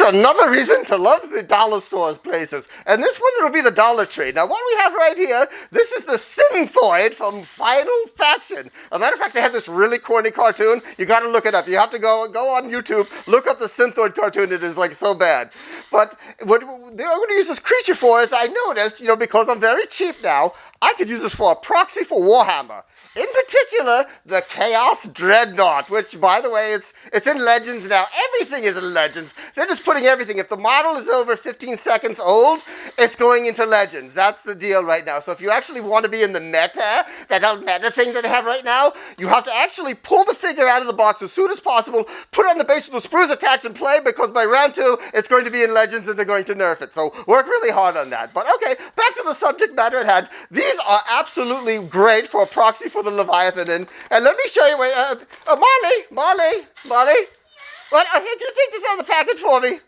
another reason to love the dollar stores places. And this one, it'll be the Dollar Tree. Now, what we have right here, this is the Synthoid from Final Faction. As a matter of fact, they have this really corny cartoon. You got to look it up. You have to go on YouTube, look up the Synthoid cartoon. It is like so bad. But what I'm going to use this creature for is I noticed, because I'm very cheap now, I could use this for a proxy for Warhammer. In particular, the Chaos Dreadnaught, which, by the way, it's in Legends now. Everything is in Legends. They're just putting everything. If the model is over 15 seconds old, it's going into Legends. That's the deal right now. So if you actually want to be in the meta, that whole meta thing that they have right now, you have to actually pull the figure out of the box as soon as possible, put it on the base with the sprues attached and play, because by round 2, it's going to be in Legends and they're going to nerf it. So work really hard on that. But okay, back to the subject matter at hand. These are absolutely great for a proxy for the Leviathan, and let me show you. Wait, Molly. What? Can you take this out of the package for me?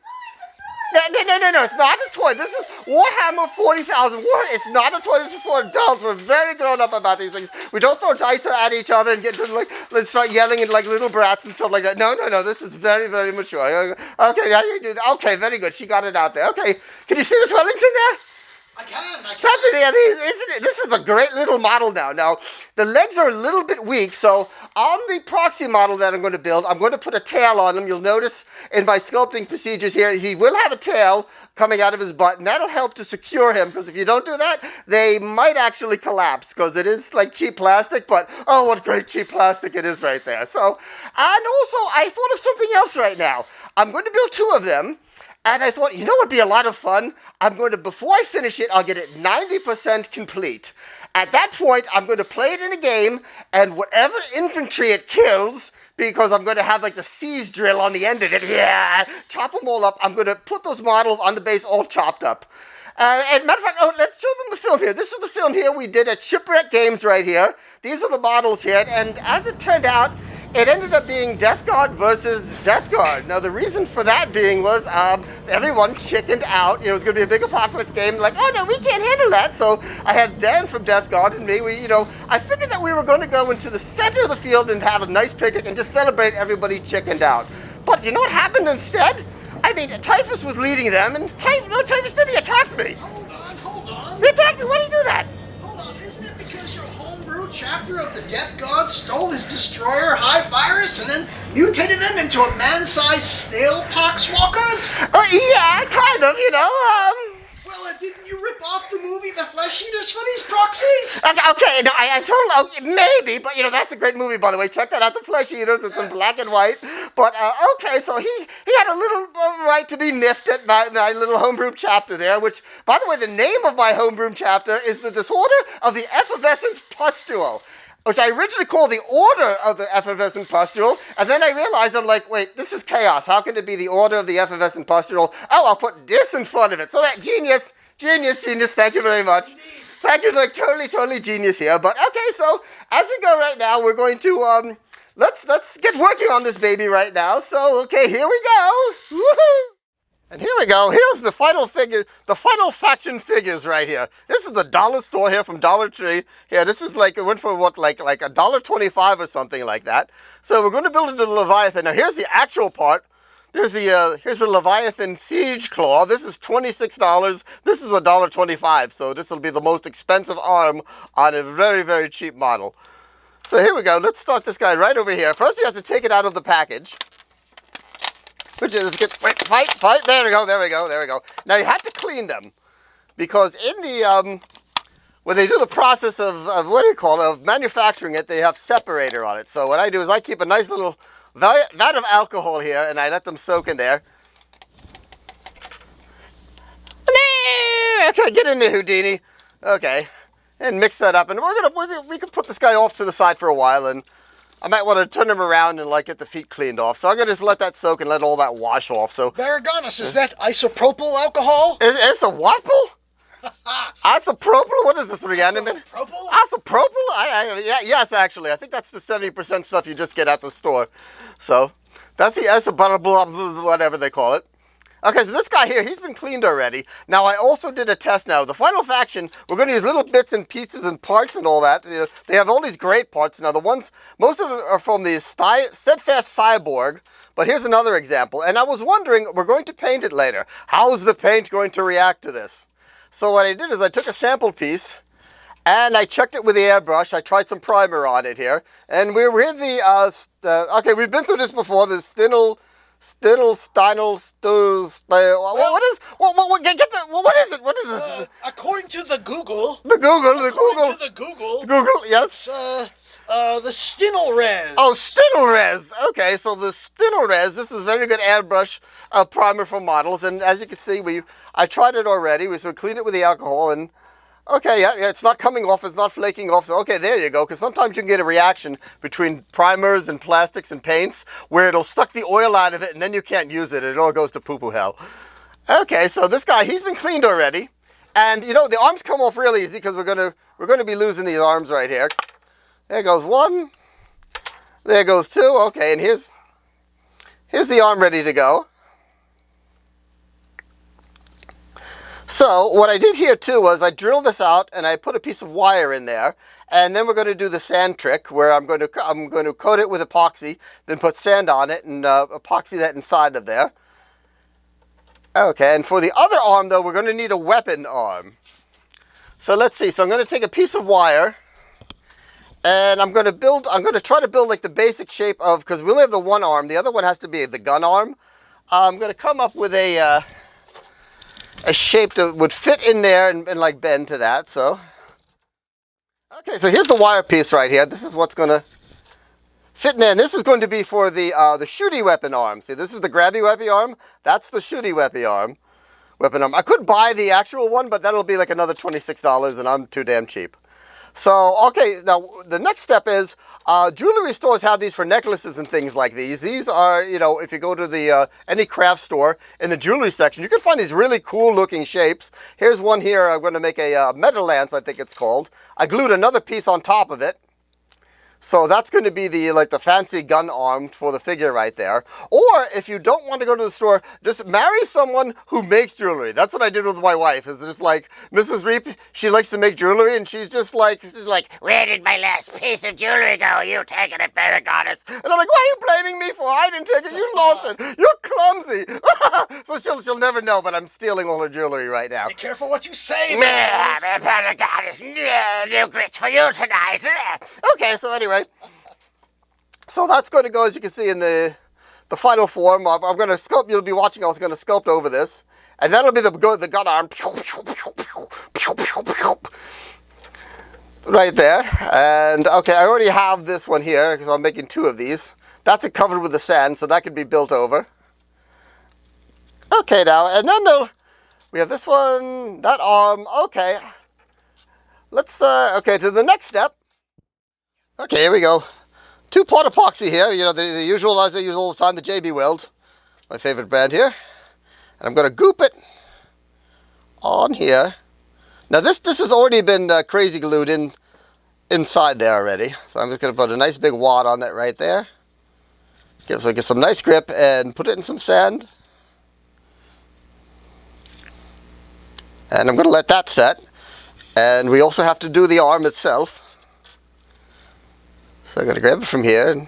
No, it's not a toy. This is Warhammer 40,000. It's not a toy. This is for adults. We're very grown up about these things. We don't throw dice at each other and get to let's start yelling at like little brats and stuff like that. No. This is very, very mature. Okay, how do you do that? Okay, very good. She got it out there. Okay, can you see this Wellington there? I can. That's it, isn't it? This is a great little model now. Now, the legs are a little bit weak, so on the proxy model that I'm going to build, I'm going to put a tail on him. You'll notice in my sculpting procedures here, he will have a tail coming out of his butt, and that'll help to secure him, because if you don't do that, they might actually collapse, because it is like cheap plastic, but oh, what great cheap plastic it is right there. So, and also, I thought of something else right now. I'm going to build 2 of them. And I thought, what would be a lot of fun? Before I finish it, I'll get it 90% complete. At that point, I'm going to play it in a game, and whatever infantry it kills, because I'm going to have like the siege drill on the end of it, chop them all up. I'm going to put those models on the base all chopped up. And matter of fact, let's show them the film here. This is the film here we did at Shipwreck Games right here. These are the models here, and as it turned out, it ended up being Death Guard versus Death Guard. Now, the reason for that being was everyone chickened out. It was going to be a big apocalypse game. Like, oh, no, we can't handle that. So I had Dan from Death Guard and me. I figured that we were going to go into the center of the field and have a nice picnic and just celebrate everybody chickened out. But you know what happened instead? Typhus was leading them, and Typhus didn't. He attacked me. Hold on. He attacked me. Why did he do that? Hold on. Isn't it because your homebrew chapter of the Death God stole his destroyer hive virus and then mutated them into a man-sized snail poxwalkers? Yeah, kind of. Well, didn't you rip off the movie The Flesh Eaters for these proxies? Okay, no, I told him, maybe, but that's a great movie, by the way. Check that out, The Flesh Eaters. It's in black and white. But, okay, so he had a little right to be miffed at my little homebrew chapter there, which, by the way, the name of my homebrew chapter is the Disorder of the Effervescent Pustule, which I originally called the Order of the Effervescent Pustule, and then I realized, I'm like, wait, this is chaos. How can it be the Order of the Effervescent Pustule? Oh, I'll put this in front of it. So that genius, thank you very much. Indeed. Thank you, like, totally genius here. But, okay, so, as we go right now, we're going to, let's get working on this baby right now. So, okay, here we go. Woohoo! And here we go. Here's the final figure, the Final Faction figures right here. This is the dollar store here from Dollar Tree. Here, this is like, it went for what, like $1.25 or something like that. So we're going to build into the Leviathan. Now here's the actual part. Here's the Leviathan Siege Claw. This is $26. This is $1.25. So this will be the most expensive arm on a very, very cheap model. So here we go. Let's start this guy right over here. First, you have to take it out of the package. Which is, fight, there we go. Now you have to clean them, because in the, when they do the process of manufacturing it, they have separator on it. So what I do is I keep a nice little vat of alcohol here, and I let them soak in there. Okay, get in there, Houdini. Okay, and mix that up, and we can put this guy off to the side for a while, and I might want to turn him around and get the feet cleaned off. So I'm going to just let that soak and let all that wash off. So Baragonis, is that isopropyl alcohol? It's a what? Isopropyl? What is this, Rhiannon? Isopropyl? Yes, actually. I think that's the 70% stuff you just get at the store. So that's the isopropyl, whatever they call it. Okay, so this guy here, he's been cleaned already. Now, I also did a test now. The final faction, we're going to use little bits and pieces and parts and all that. You know, they have all these great parts. Now, the ones, most of them are from the Steadfast Cyborg. But here's another example. And I was wondering, we're going to paint it later. How's the paint going to react to this? So what I did is I took a sample piece and I checked it with the airbrush. I tried some primer on it here. And we're in okay, we've been through this before. The what is it? What is this? According to the Google. Google, yes. The Stinelres. Oh, Stinelres. Okay, so the Stinelres, this is very good airbrush primer for models. And as you can see, I tried it already. We cleaned it with the alcohol and okay, yeah, it's not coming off, it's not flaking off. So, okay, there you go, because sometimes you can get a reaction between primers and plastics and paints where it'll suck the oil out of it and then you can't use it. It all goes to poo-poo hell. Okay, so this guy, he's been cleaned already. And, you know, the arms come off real easy because we're gonna be losing these arms right here. There goes one. There goes two. Okay, and here's the arm ready to go. So what I did here too was I drilled this out and I put a piece of wire in there, and then we're going to do the sand trick where I'm going to coat it with epoxy, then put sand on it and epoxy that inside of there. Okay, and for the other arm though, we're going to need a weapon arm. So let's see. So I'm going to take a piece of wire and I'm going to try to build like the basic shape of, because we only have the one arm, the other one has to be the gun arm. I'm going to come up with a shape that would fit in there and like bend to that. So okay, so here's the wire piece right here. This is what's going to fit in there, and this is going to be for the shooty weapon arm. See, this is the grabby weapon arm. That's the shooty weapon arm. I could buy the actual one, but that'll be like another $26, and I'm too damn cheap. So okay, now the next step is jewelry stores have these for necklaces and things like these. These are, you know, if you go to the any craft store in the jewelry section, you can find these really cool looking shapes. Here's one here. I'm going to make a metal lance, I think it's called. I glued another piece on top of it. So that's going to be the fancy gun arm for the figure right there. Or if you don't want to go to the store, just marry someone who makes jewelry. That's what I did with my wife. Is just like Mrs. Wreap, she likes to make jewelry, and she's like, where did my last piece of jewelry go? You taking it, Baragonis? And I'm like, why are you blaming me for? I didn't take it. You lost it. You're clumsy. So she'll never know, but I'm stealing all her jewelry right now. Be careful what you say, Baragonis. No grits for you tonight. Okay, so anyway. So that's going to go, as you can see, in the final form. I'm going to sculpt. You'll be watching. I was going to sculpt over this, and that'll be the gun arm right there. And okay, I already have this one here because I'm making two of these. That's covered with the sand, so that can be built over. Okay, now and then we have this one, that arm. Okay, let's okay, to the next step. Okay, here we go. Two-part epoxy here. You know, the usual, as I use all the time, the JB Weld, my favorite brand here. And I'm going to goop it on here. Now this has already been crazy glued inside there already. So I'm just going to put a nice big wad on it right there. Get some nice grip and put it in some sand. And I'm going to let that set. And we also have to do the arm itself. So I'm going to grab it from here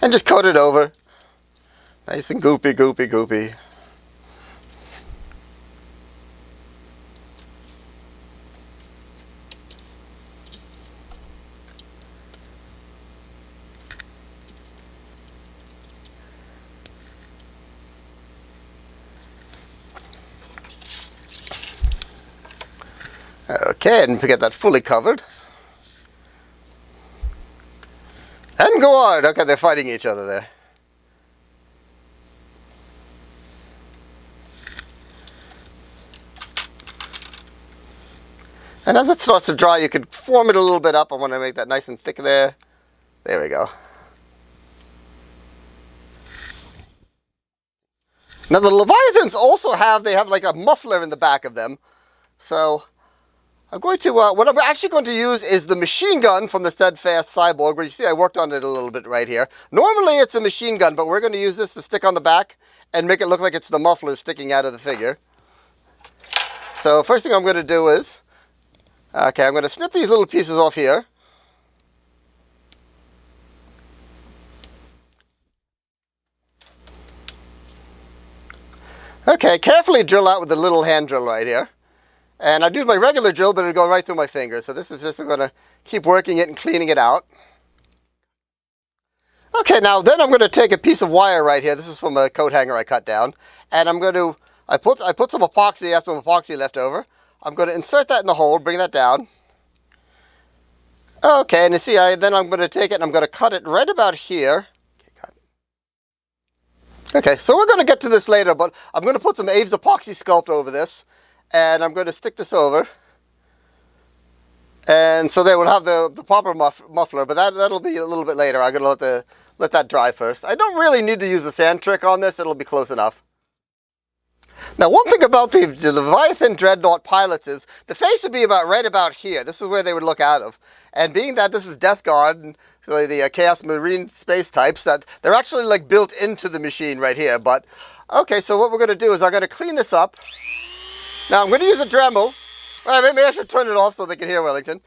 and just coat it over. Nice and goopy, goopy, goopy. Okay, and get that fully covered. And go on. Okay, they're fighting each other there. And as it starts to dry, you can form it a little bit up. I want to make that nice and thick there. There we go. Now the Leviathans also have like a muffler in the back of them. So I'm going to, what I'm actually going to use is the machine gun from the Steadfast Cyborg, where you see I worked on it a little bit right here. Normally it's a machine gun, but we're going to use this to stick on the back and make it look like it's the muffler sticking out of the figure. So first thing I'm going to do is, okay, I'm going to snip these little pieces off here. Okay, carefully drill out with the little hand drill right here. And I'd use my regular drill, but it'll go right through my fingers. So this is just, I'm going to keep working it and cleaning it out. Okay, now then I'm going to take a piece of wire right here. This is from a coat hanger I cut down. And I'm going to, I put some epoxy, I have some epoxy left over. I'm going to insert that in the hole, bring that down. Okay, and you see, then I'm going to take it and I'm going to cut it right about here. Okay, so we're going to get to this later, but I'm going to put some Aves epoxy sculpt over this. And I'm going to stick this over. And so they will have the proper muffler, but that'll be a little bit later. I'm going to let that dry first. I don't really need to use the sand trick on this. It'll be close enough. Now, one thing about the Leviathan Dreadnought pilots is the face would be right about here. This is where they would look out of. And being that this is Death Guard, and so the Chaos Marine space types, that they're actually like built into the machine right here. But, okay, so what we're going to do is I'm going to clean this up. Now, I'm going to use a Dremel. Well, maybe I should turn it off so they can hear Wellington.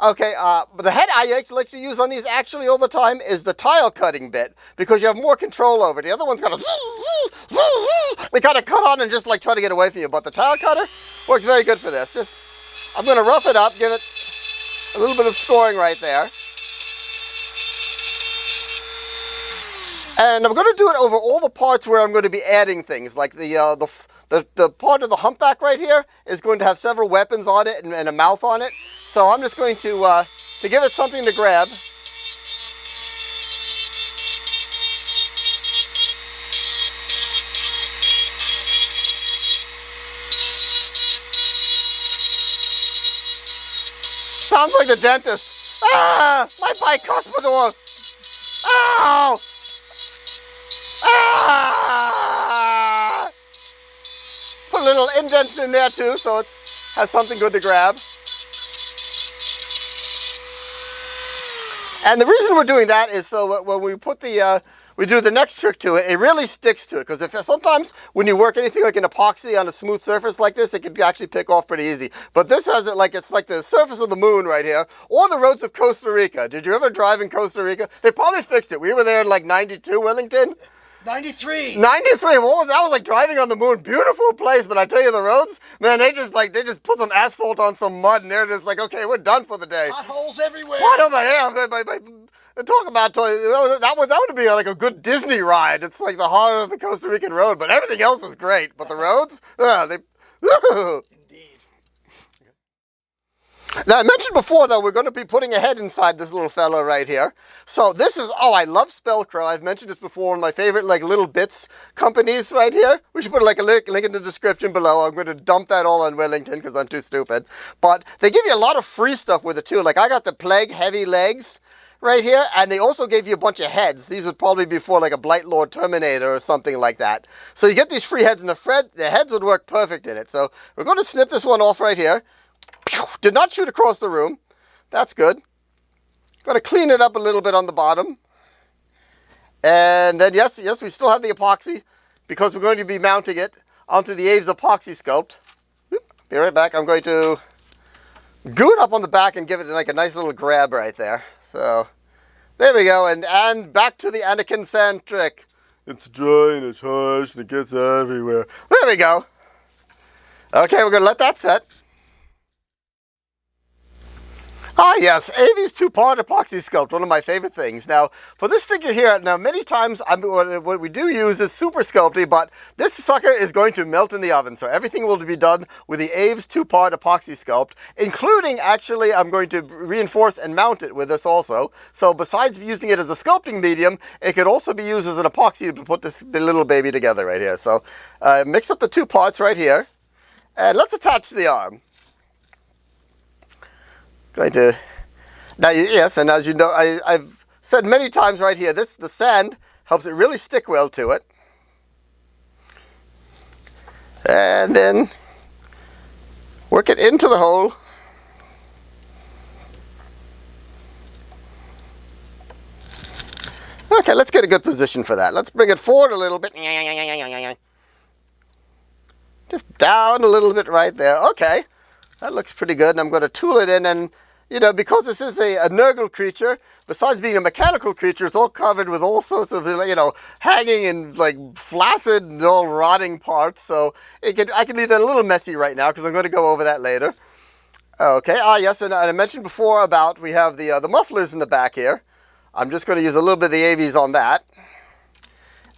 Okay, but the head I like to use on these actually all the time is the tile cutting bit, because you have more control over it. The other one's kind of, they kind of cut on and just like try to get away from you, but the tile cutter works very good for this. Just, I'm going to rough it up, give it a little bit of scoring right there. And I'm going to do it over all the parts where I'm going to be adding things, like the part of the humpback right here is going to have several weapons on it and a mouth on it. So I'm just going to give it something to grab. Sounds like the dentist. Ah! My bicuspidor! Ow! Ah! Put little indents in there too, so it has something good to grab. And the reason we're doing that is so when we put we do the next trick to it, it really sticks to it. Because sometimes when you work anything like an epoxy on a smooth surface like this, it can actually pick off pretty easy. But this has it like it's like the surface of the moon right here, or the roads of Costa Rica. Did you ever drive in Costa Rica? They probably fixed it. We were there in like 92, Wellington. 93. 93. Well, that was like driving on the moon. Beautiful place, but I tell you, the roads, man, they just put some asphalt on some mud, and they're just like, okay, we're done for the day. Potholes everywhere. What over here? Talk about that would be like a good Disney ride. It's like the heart of the Costa Rican road, but everything else was great. But the roads, they. Now, I mentioned before that we're going to be putting a head inside this little fellow right here. So this is, I love Spellcrow. I've mentioned this before, one of my favorite like little bits companies right here. We should put like a link in the description below. I'm going to dump that all on Wellington because I'm too stupid. But they give you a lot of free stuff with it too. Like I got the Plague Heavy Legs right here, and they also gave you a bunch of heads. These would probably be for like a Blight Lord Terminator or something like that. So you get these free heads, and the heads would work perfect in it. So we're going to snip this one off right here. Did not shoot across the room. That's good. Going to clean it up a little bit on the bottom. And then, yes, we still have the epoxy because we're going to be mounting it onto the Aves epoxy sculpt. Be right back. I'm going to glue it up on the back and give it like a nice little grab right there. So, there we go. And back to the Anakin sand trick. It's dry and it's harsh and it gets everywhere. There we go. Okay, we're going to let that set. Ah yes, Aves two-part epoxy sculpt, one of my favorite things. Now, for this figure here, many times what we do use is super sculpting, but this sucker is going to melt in the oven. So everything will be done with the Aves two-part epoxy sculpt, including actually I'm going to reinforce and mount it with this also. So besides using it as a sculpting medium, it could also be used as an epoxy to put this little baby together right here. So mix up the two parts right here, and let's attach the arm. Going to, now yes, and as you know, I've said many times right here, the sand helps it really stick well to it. And then work it into the hole. Okay, let's get a good position for that. Let's bring it forward a little bit. Just down a little bit right there. Okay, that looks pretty good. And I'm going to tool it in. And, you know, because this is a Nurgle creature, besides being a mechanical creature, it's all covered with all sorts of, you know, hanging and, like, flaccid and all rotting parts. So I can leave that a little messy right now because I'm going to go over that later. Okay, yes, and I mentioned before about we have the mufflers in the back here. I'm just going to use a little bit of the AVs on that.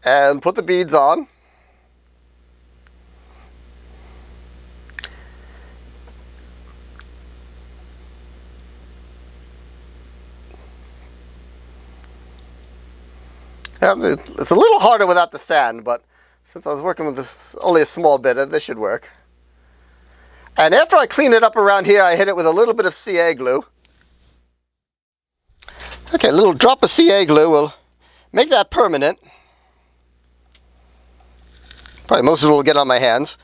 And put the beads on. It's a little harder without the sand, but since I was working with this, only a small bit, this should work. And after I clean it up around here, I hit it with a little bit of CA glue. Okay, a little drop of CA glue will make that permanent. Probably most of it will get on my hands.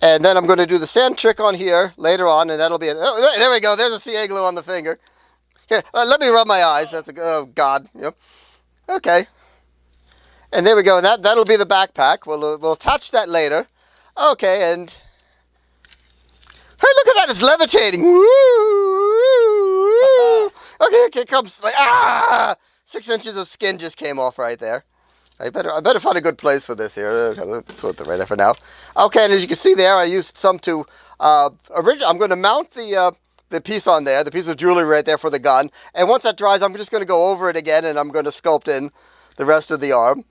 And then I'm going to do the sand trick on here later on, and that'll be it. Oh, there we go. There's a CA glue on the finger. Here, let me rub my eyes. That's oh, God. Yep. Okay. And there we go. That'll be the backpack. We'll attach that later. Okay, and hey, look at that! It's levitating. Woo! Okay, it comes like 6 inches of skin just came off right there. I better find a good place for this here. Okay, let's put it right there for now. Okay, and as you can see there, I used some to I'm going to mount the piece on there, the piece of jewelry right there for the gun. And once that dries, I'm just going to go over it again, and I'm going to sculpt in the rest of the arm.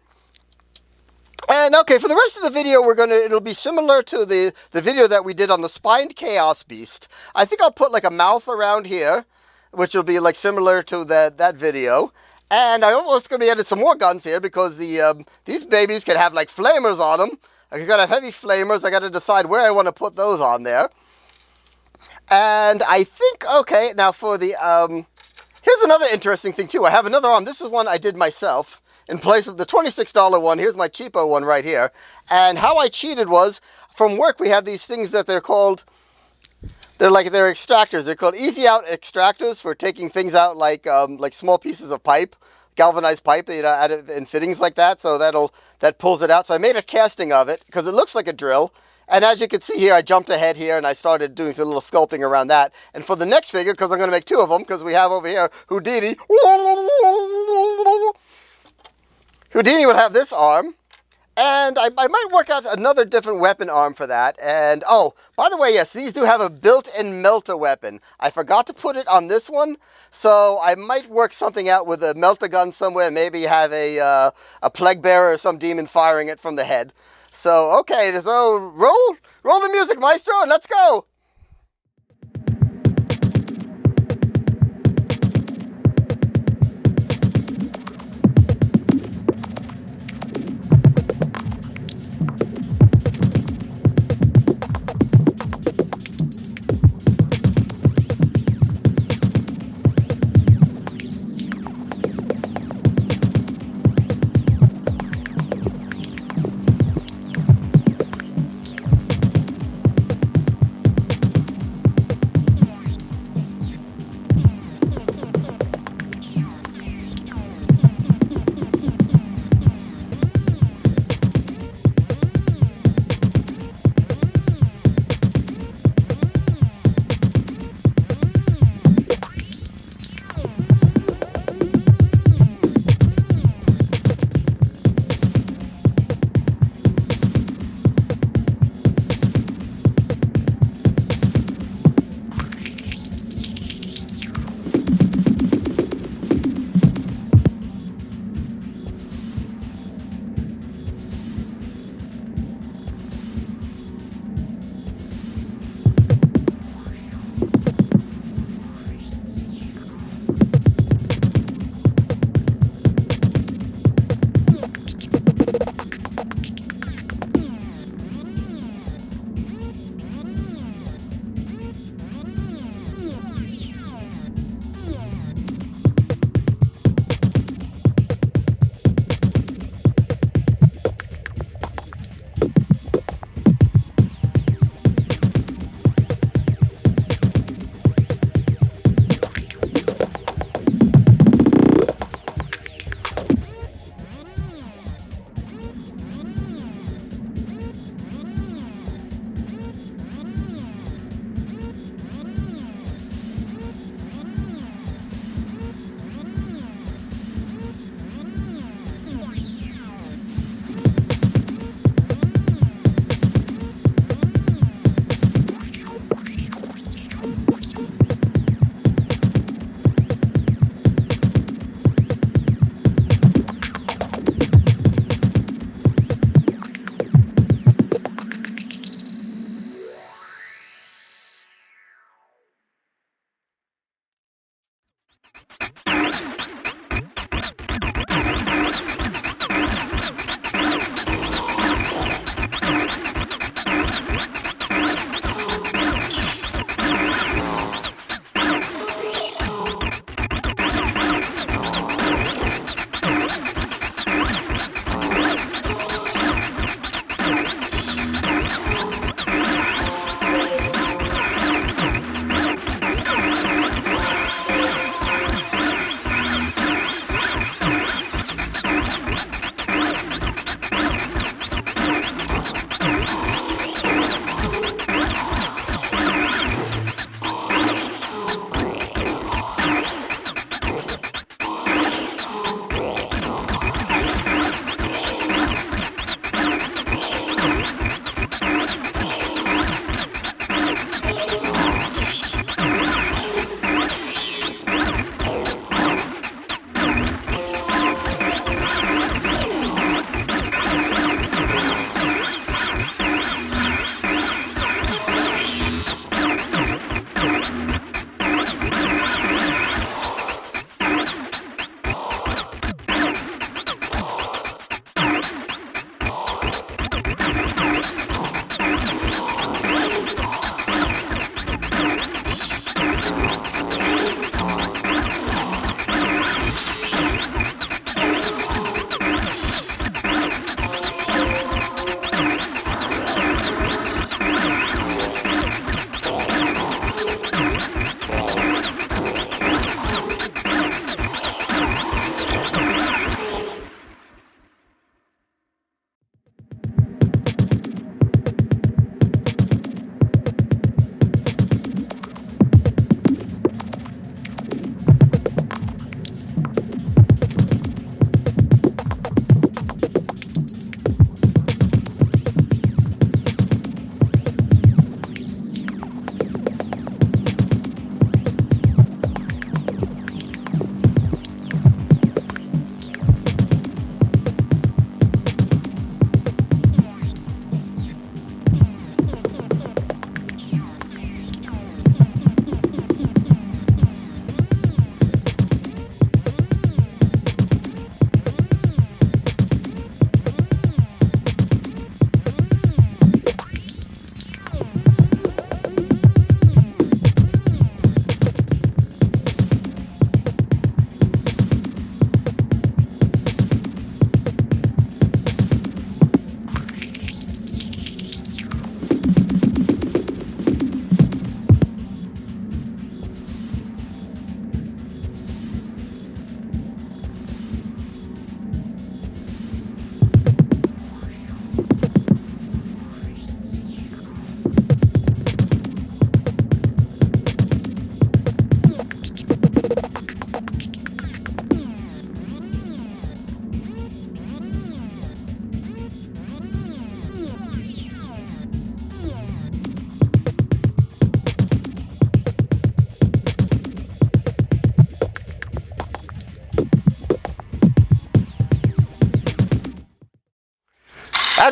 And okay, for the rest of the video, it'll be similar to the video that we did on the Spined Chaos Beast. I think I'll put like a mouth around here, which will be like similar to that video. And I'm almost going to be adding some more guns here because these babies can have like flamers on them. I got to have heavy flamers. I got to decide where I want to put those on there. And I think, okay, now for the, here's another interesting thing too. I have another arm. This is one I did myself. In place of the $26 one, here's my cheapo one right here. And how I cheated was, from work we have these things that they're extractors. They're called easy out extractors for taking things out like small pieces of pipe, galvanized pipe, you know, added in fittings like that. So that pulls it out. So I made a casting of it because it looks like a drill. And as you can see here, I jumped ahead here and I started doing some little sculpting around that. And for the next figure, because I'm going to make 2 of them, because we have over here Houdini. Houdini will have this arm, and I might work out another different weapon arm for that. And, oh, by the way, yes, these do have a built-in melter weapon. I forgot to put it on this one, so I might work something out with a melter gun somewhere, maybe have a plague bearer or some demon firing it from the head. So, okay, so roll the music, maestro, and let's go!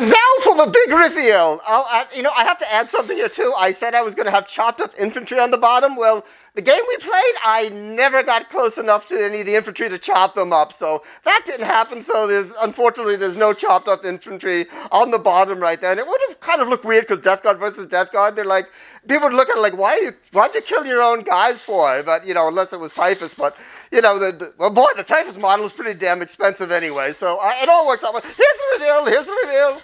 And now for the big reveal. I have to add something here too. I said I was going to have chopped up infantry on the bottom. Well, the game we played, I never got close enough to any of the infantry to chop them up. So that didn't happen. So unfortunately, there's no chopped up infantry on the bottom right there. And it would have kind of looked weird because Death Guard versus Death Guard. They're like, people would look at it like, why'd you kill your own guys for? But, unless it was Typhus. But, the Typhus model is pretty damn expensive anyway. So it all works out. Here's the reveal.